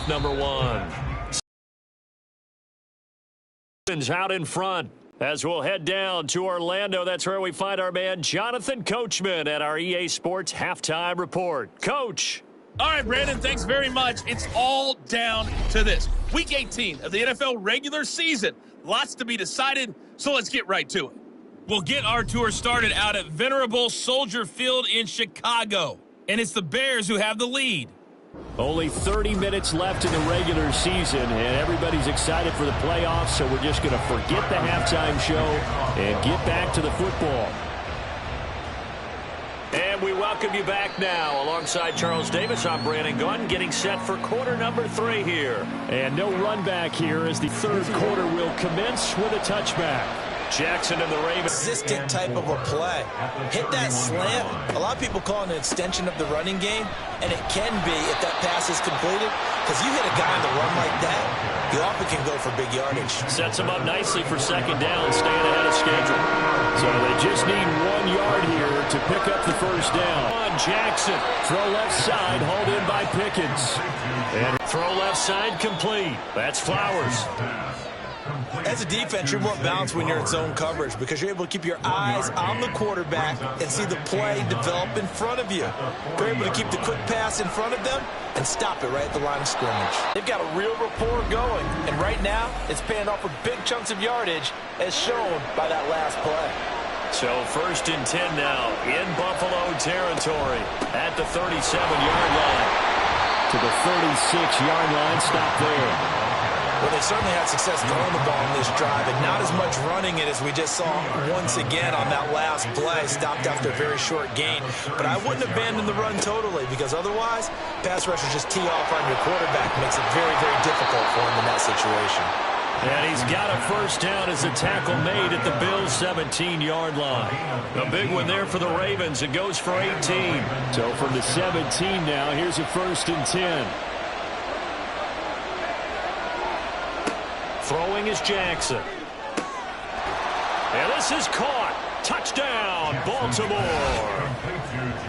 half number one. Out in front as we'll head down to Orlando. That's where we find our man Jonathan Coachman at our EA Sports Halftime Report. Coach. All right, Brandon, thanks very much. It's all down to this. Week 18 of the NFL regular season. Lots to be decided, so let's get right to it. We'll get our tour started out at Venerable Soldier Field in Chicago, and it's the Bears who have the lead. Only 30 minutes left in the regular season, and everybody's excited for the playoffs, so we're just going to forget the halftime show and get back to the football. And we welcome you back now. Alongside Charles Davis, I'm Brandon Gunn, getting set for quarter number 3 here. And no run back here as the third quarter will commence with a touchback. Jackson and the Ravens. Consistent type of a play. Hit that slant. A lot of people call it an extension of the running game, and it can be if that pass is completed, because you hit a guy on the run like that, he often can go for big yardage. Sets him up nicely for second down, staying ahead of schedule. So they just need 1 yard here to pick up the first down. On Jackson, throw left side, hauled in by Pickens. And throw left side complete. That's Flowers. As a defense, you're more balanced when you're in zone coverage because you're able to keep your eyes on the quarterback and see the play develop in front of you. You're able to keep the quick pass in front of them and stop it right at the line of scrimmage. They've got a real rapport going, and right now it's paying off with big chunks of yardage as shown by that last play. So 1st and 10 now in Buffalo territory at the 37-yard line. To the 36-yard line, stop there. Well, they certainly had success throwing the ball in this drive, and not as much running it as we just saw once again on that last play. Stopped after a very short gain. But I wouldn't abandon the run totally, because otherwise, pass rushers just tee off on your quarterback. Makes it very, very difficult for him in that situation. And he's got a first down as a tackle made at the Bills' 17-yard line. A big one there for the Ravens. It goes for 18. So from the 17 now, here's a 1st and 10. Throwing is Jackson. And this is caught. Touchdown, Baltimore.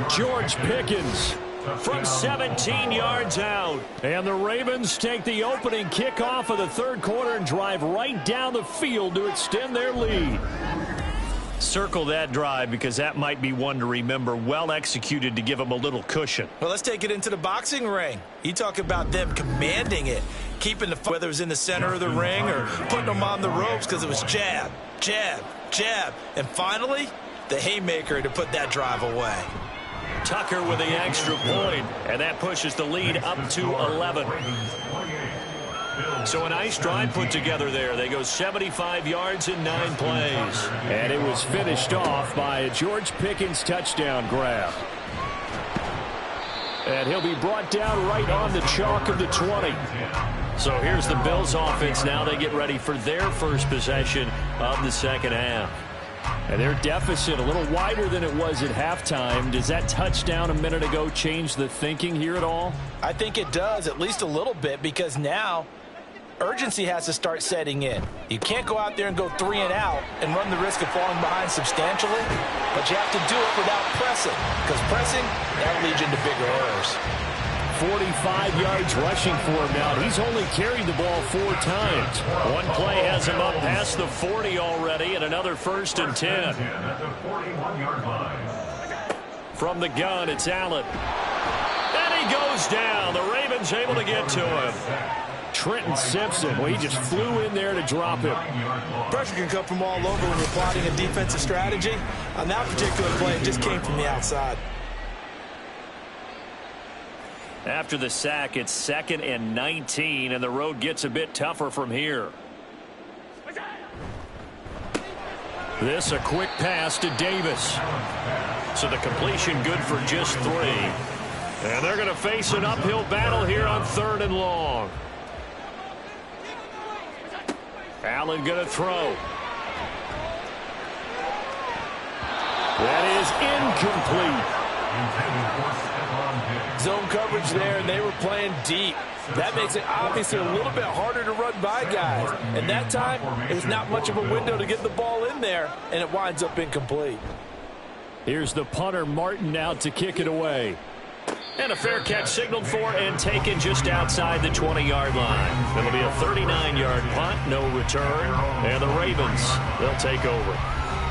George Pickens from 17 yards out. And the Ravens take the opening kickoff of the third quarter and drive right down the field to extend their lead. Circle that drive because that might be one to remember. Well executed to give them a little cushion. Well, let's take it into the boxing ring. You talk about them commanding it, keeping the, whether it was in the center of the ring or putting them on the ropes, because it was jab, jab, jab. And finally, the haymaker to put that drive away. Tucker with the extra point, and that pushes the lead up to 11. So a nice drive put together there. They go 75 yards in 9 plays. And it was finished off by a George Pickens touchdown grab. And he'll be brought down right on the chalk of the 20. So here's the Bills offense now. They get ready for their first possession of the second half. And their deficit a little wider than it was at halftime. Does that touchdown a minute ago change the thinking here at all? I think it does, at least a little bit, because now urgency has to start setting in. You can't go out there and go 3 and out and run the risk of falling behind substantially, but you have to do it without pressing, because pressing, that leads into bigger errors. 45 yards rushing for him now. He's only carried the ball 4 times. One play has him up past the 40 already, and another 1st and 10. From the gun, it's Allen. And he goes down. The Ravens able to get to him. Trenton Simpson, well, he just flew in there to drop him. Pressure can come from all over when you're plotting a defensive strategy. On that particular play, it just came from the outside. After the sack, it's 2nd and 19, and the road gets a bit tougher from here. This a quick pass to Davis. So the completion good for just 3. And they're going to face an uphill battle here on 3rd and long. Allen going to throw. That is incomplete. Zone coverage there, and they were playing deep. That makes it obviously a little bit harder to run by guys. And that time, it was not much of a window to get the ball in there, and it winds up incomplete. Here's the punter, Martin, out to kick it away. And a fair catch signaled for and taken just outside the 20-yard line. It'll be a 39-yard punt, no return. And the Ravens, they'll take over.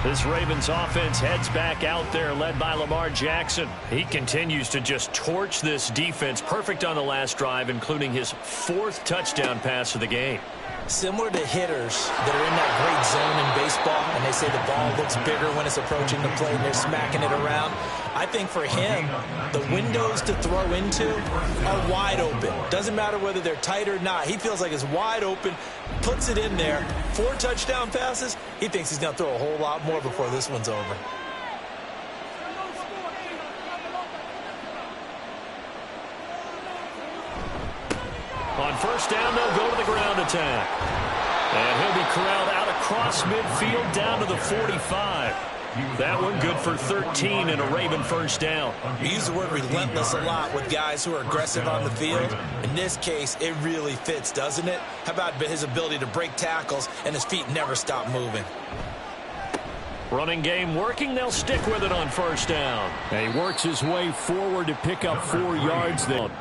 This Ravens offense heads back out there, led by Lamar Jackson. He continues to just torch this defense. Perfect on the last drive, including his 4th touchdown pass of the game. Similar to hitters that are in that great zone in baseball, and they say the ball looks bigger when it's approaching the plate and they're smacking it around. I think for him, the windows to throw into are wide open. Doesn't matter whether they're tight or not. He feels like it's wide open, puts it in there. 4 touchdown passes. He thinks he's going to throw a whole lot more before this one's over. On first down, they'll go to the ground attack. And he'll be corralled out across midfield down to the 45. That one good for 13 and a Raven first down. We use the word relentless a lot with guys who are aggressive on the field. In this case, it really fits, doesn't it? How about his ability to break tackles and his feet never stop moving? Running game working. They'll stick with it on first down. And he works his way forward to pick up 4 yards there.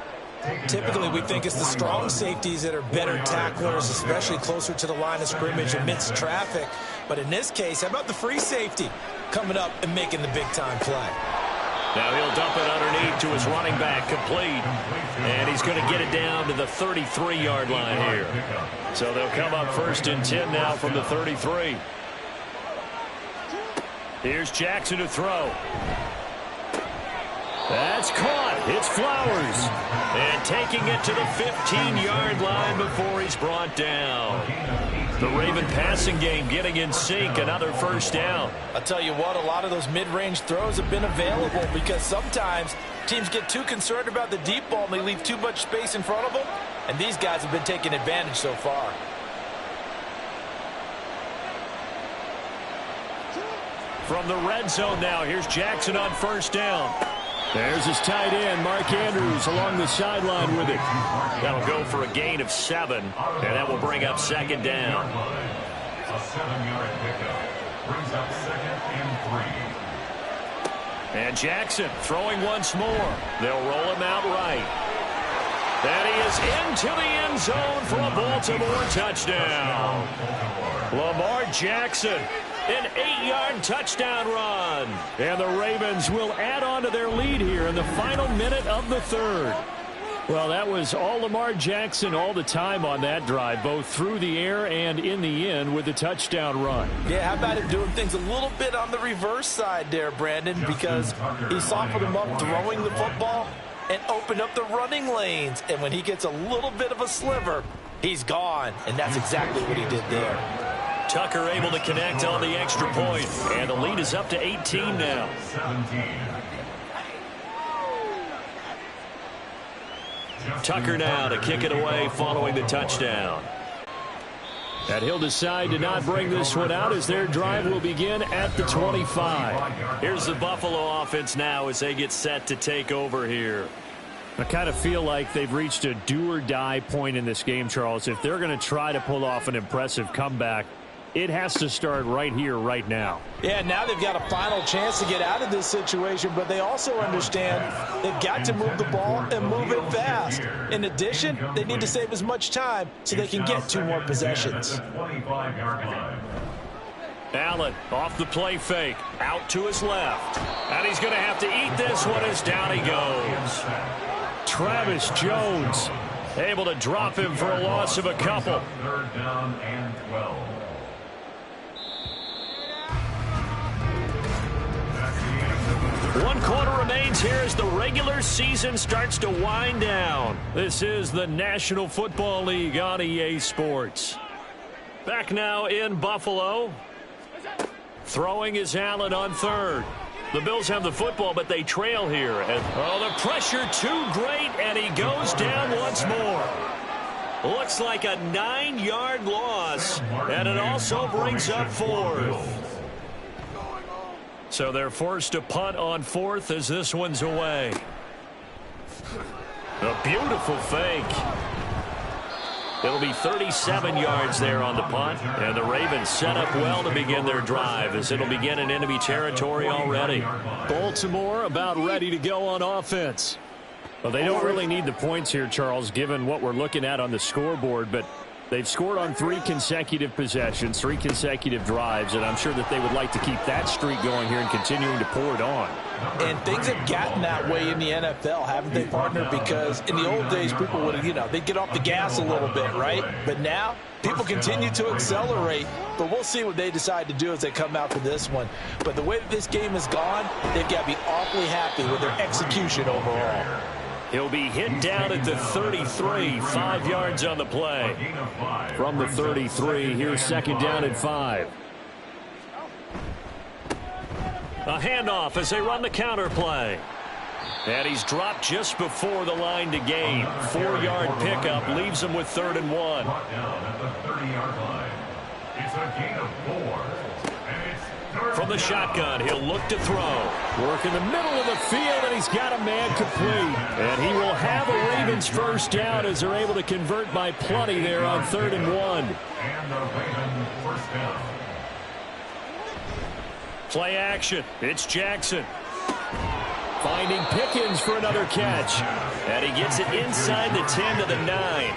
Typically, we think it's the strong safeties that are better tacklers, especially closer to the line of scrimmage amidst traffic. But in this case, how about the free safety coming up and making the big-time play? Now he'll dump it underneath to his running back, complete. And he's going to get it down to the 33-yard line here. So they'll come up first and 10 now from the 33. Here's Jackson to throw. That's caught. It's Flowers. And taking it to the 15-yard line before he's brought down. The Raven passing game getting in sync. Another first down. I'll tell you what, a lot of those mid-range throws have been available because sometimes teams get too concerned about the deep ball and they leave too much space in front of them. And these guys have been taking advantage so far. From the red zone now, here's Jackson on first down. There's his tight end, Mark Andrews, along the sideline with it. That'll go for a gain of 7, and that will bring up second down. A 7-yard pickup brings up 2nd and 3. And Jackson throwing once more. They'll roll him out right. And he is into the end zone for a Baltimore touchdown. Lamar Jackson. An 8-yard touchdown run. And the Ravens will add on to their lead here in the final minute of the 3rd. Well, that was all Lamar Jackson all the time on that drive, both through the air and in the end with the touchdown run. Yeah, how about him doing things a little bit on the reverse side there, Brandon, because he softened him up throwing the football and opened up the running lanes. And when he gets a little bit of a sliver, he's gone. And that's exactly what he did there. Tucker able to connect on the extra point. And the lead is up to 18 now. 17. Tucker now to kick it away following the touchdown. And he'll decide to not bring this one out as their drive will begin at the 25. Here's the Buffalo offense now as they get set to take over here. I kind of feel like they've reached a do-or-die point in this game, Charles. If they're going to try to pull off an impressive comeback, it has to start right here, right now. Yeah, now they've got a final chance to get out of this situation, but they also understand they've got to move the ball and move it fast. In addition, they need to save as much time so they can get 2 more possessions. Allen off the play fake, out to his left. And he's going to have to eat this one as down he goes. Travis Jones able to drop him for a loss of a couple. 3rd down and 12. One quarter remains here as the regular season starts to wind down. This is the National Football League on EA Sports. Back now in Buffalo. Throwing is Allen on 3rd. The Bills have the football, but they trail here. And, the pressure too great, and he goes down once more. Looks like a 9-yard loss, and it also brings up 4th. So they're forced to punt on 4th as this one's away. A beautiful fake. It'll be 37 yards there on the punt, and the Ravens set up well to begin their drive as it'll begin in enemy territory already. Baltimore about ready to go on offense. Well, they don't really need the points here, Charles, given what we're looking at on the scoreboard, but they've scored on 3 consecutive possessions, 3 consecutive drives, and I'm sure that they would like to keep that streak going here and continuing to pour it on. And things have gotten that way in the NFL, haven't they, partner? Because in the old days, people would, they'd get off the gas a little bit, right? But now, people continue to accelerate. But we'll see what they decide to do as they come out for this one. But the way that this game has gone, they've got to be awfully happy with their execution overall. He'll be hit down at the 33, 5 yards on the play. From the 33, here's second down and 5. A handoff as they run the counter play. And he's dropped just before the line to gain. 4-yard pickup leaves him with 3rd and 1. Brought down at the 30-yard line. It's a gain of 4. From the shotgun, he'll look to throw. Work in the middle of the field, and he's got a man complete. And he will have a Ravens first down as they're able to convert by plenty there on 3rd and 1. And the Ravens first down. Play action. It's Jackson. Finding Pickens for another catch. And he gets it inside the 10 to the 9.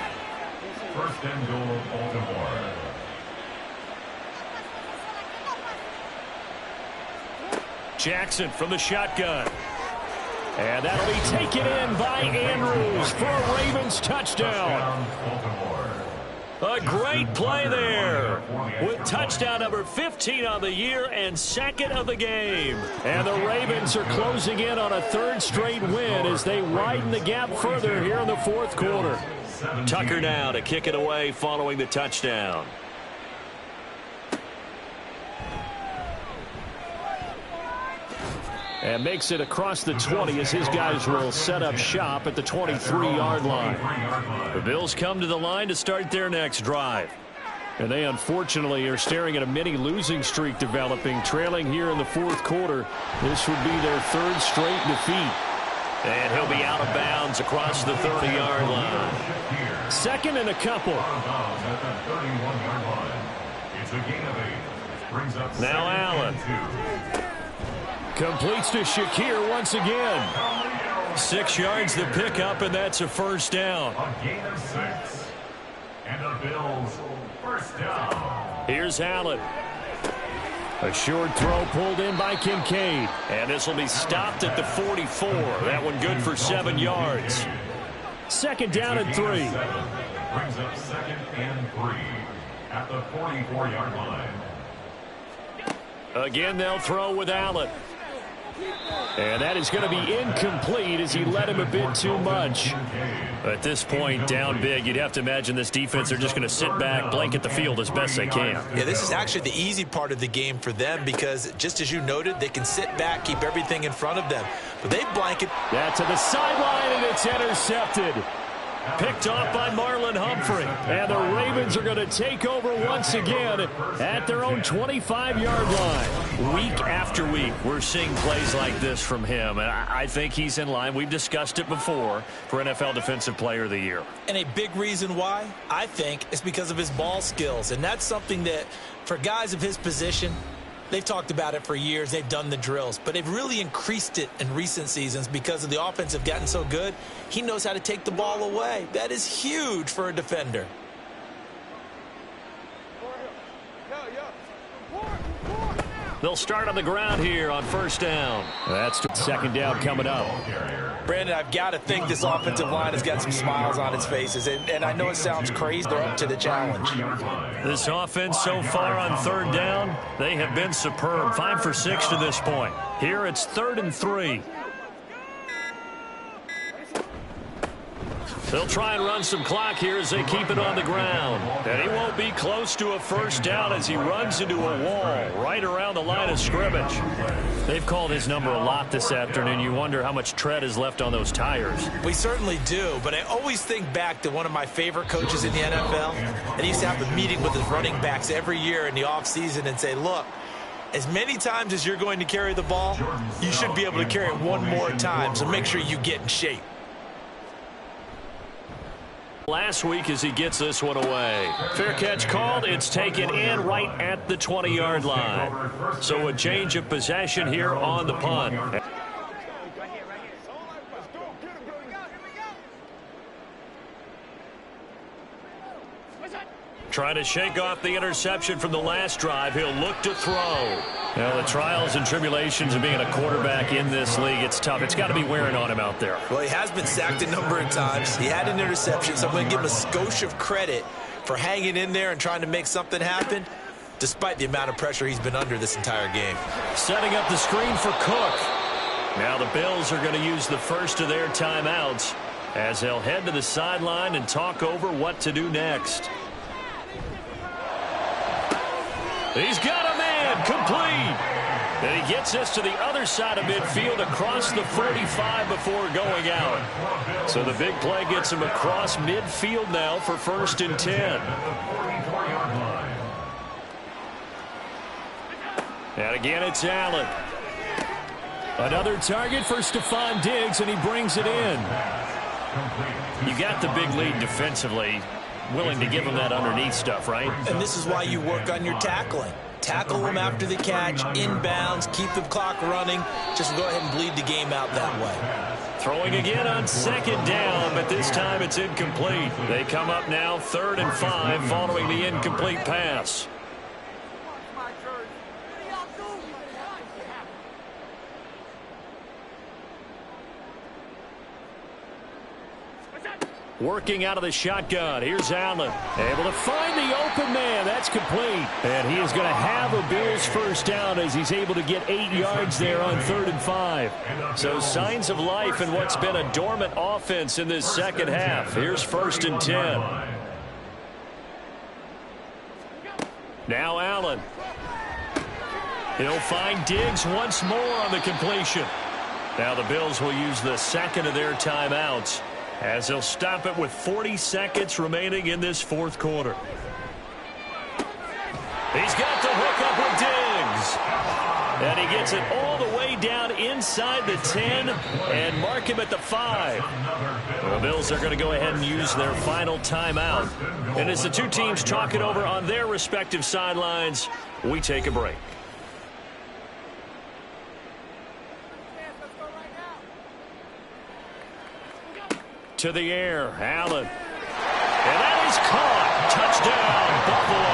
First and goal, Baltimore. Jackson from the shotgun. And that'll be taken in by Andrews for a Ravens touchdown. A great play there with touchdown number 15 on the year and 2nd of the game. And the Ravens are closing in on a 3rd straight win as they widen the gap further here in the 4th quarter. Tucker now to kick it away following the touchdown. And makes it across the 20 as his guys will set up shop at the 23-yard line. The Bills come to the line to start their next drive. And they unfortunately are staring at a mini losing streak developing, trailing here in the 4th quarter. This would be their 3rd straight defeat. And he'll be out of bounds across the 30-yard line. 2nd and a couple. Now Allen. Completes to Shakir once again. 6 yards the pickup, and that's a first down. A gain of 6. And the Bills first down. Here's Allen. A short throw pulled in by Kincaid. And this will be stopped at the 44. That one good for 7 yards. 2nd down and 3. Brings up 2nd and 3 at the 44-yard line. Again, they'll throw with Allen. And that is going to be incomplete as he led him a bit too much. At this point, down big, you'd have to imagine this defense are just going to sit back, blanket the field as best they can. Yeah, this is actually the easy part of the game for them because, just as you noted, they can sit back, keep everything in front of them. But they blanket. That to the sideline, and it's intercepted. Picked off by Marlon Humphrey. And the Ravens are going to take over once again at their own 25-yard line. Week after week, we're seeing plays like this from him. And I think he's in line. We've discussed it before for NFL Defensive Player of the Year. And a big reason why, I think, is because of his ball skills. And that's something that, for guys of his position, they've talked about it for years. They've done the drills. But they've really increased it in recent seasons because of the offense have gotten so good. He knows how to take the ball away. That is huge for a defender. They'll start on the ground here on first down. That's 2nd down coming up. Brandon, I've got to think this offensive line has got some smiles on its faces. And I know it sounds crazy. They're up to the challenge. This offense so far on 3rd down, they have been superb. 5 for 6 to this point. Here it's 3rd and 3. They'll try and run some clock here as they keep it on the ground. And he won't be close to a first down as he runs into a wall right around the line of scrimmage. They've called his number a lot this afternoon. You wonder how much tread is left on those tires. We certainly do, but I always think back to one of my favorite coaches in the NFL. And he used to have a meeting with his running backs every year in the offseason and say, look, as many times as you're going to carry the ball, you should be able to carry it one more time, so make sure you get in shape. Last week as he gets this one away. Fair catch called. It's taken in right at the 20-yard line. So a change of possession here on the punt. Trying to shake off the interception from the last drive. He'll look to throw. Now, the trials and tribulations of being a quarterback in this league, it's tough. It's got to be wearing on him out there. Well, he has been sacked a number of times. He had an interception, so I'm going to give him a skosh of credit for hanging in there and trying to make something happen, despite the amount of pressure he's been under this entire game. Setting up the screen for Cook. Now the Bills are going to use the first of their timeouts as they'll head to the sideline and talk over what to do next. He's got a man, complete. And he gets us to the other side of midfield across the 45 before going out. So the big play gets him across midfield now for 1st and 10. And again, it's Allen. Another target for Stephon Diggs, and he brings it in. You got the big lead defensively. Willing to give him that underneath stuff, right? And this is why you work on your tackling. Tackle him after the catch, inbounds, keep the clock running. Just go ahead and bleed the game out that way. Throwing again on 2nd down, but this time it's incomplete. They come up now 3rd and 5 following the incomplete pass. Working out of the shotgun. Here's Allen. Able to find the open man. That's complete. And he is going to have a Bills first down as he's able to get 8 yards there on 3rd and 5. So signs of life in what's been a dormant offense in this second half. Here's 1st and 10. Now Allen. He'll find Diggs once more on the completion. Now the Bills will use the second of their timeouts as they'll stop it with 40 seconds remaining in this 4th quarter. He's got the hook up with Diggs. And he gets it all the way down inside the 10 and mark him at the 5. The Bills are going to go ahead and use their final timeout. And as the two teams talk it over on their respective sidelines, we take a break. To the air, Allen. And that is caught. Touchdown, Buffalo.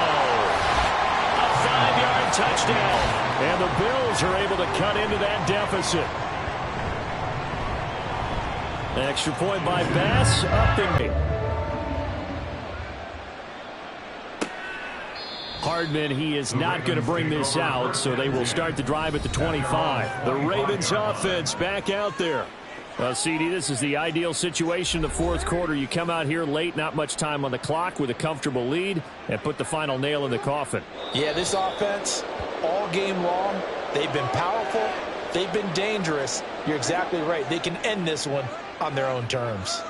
A 5-yard touchdown. And the Bills are able to cut into that deficit. An extra point by Bass. Up and Hardman, he is not going to bring this out, so they will start the drive at the 25. The Ravens offense back out there. Well, CD, this is the ideal situation in the 4th quarter. You come out here late, not much time on the clock with a comfortable lead, and put the final nail in the coffin. Yeah, this offense, all game long, they've been powerful, they've been dangerous. You're exactly right. They can end this one on their own terms.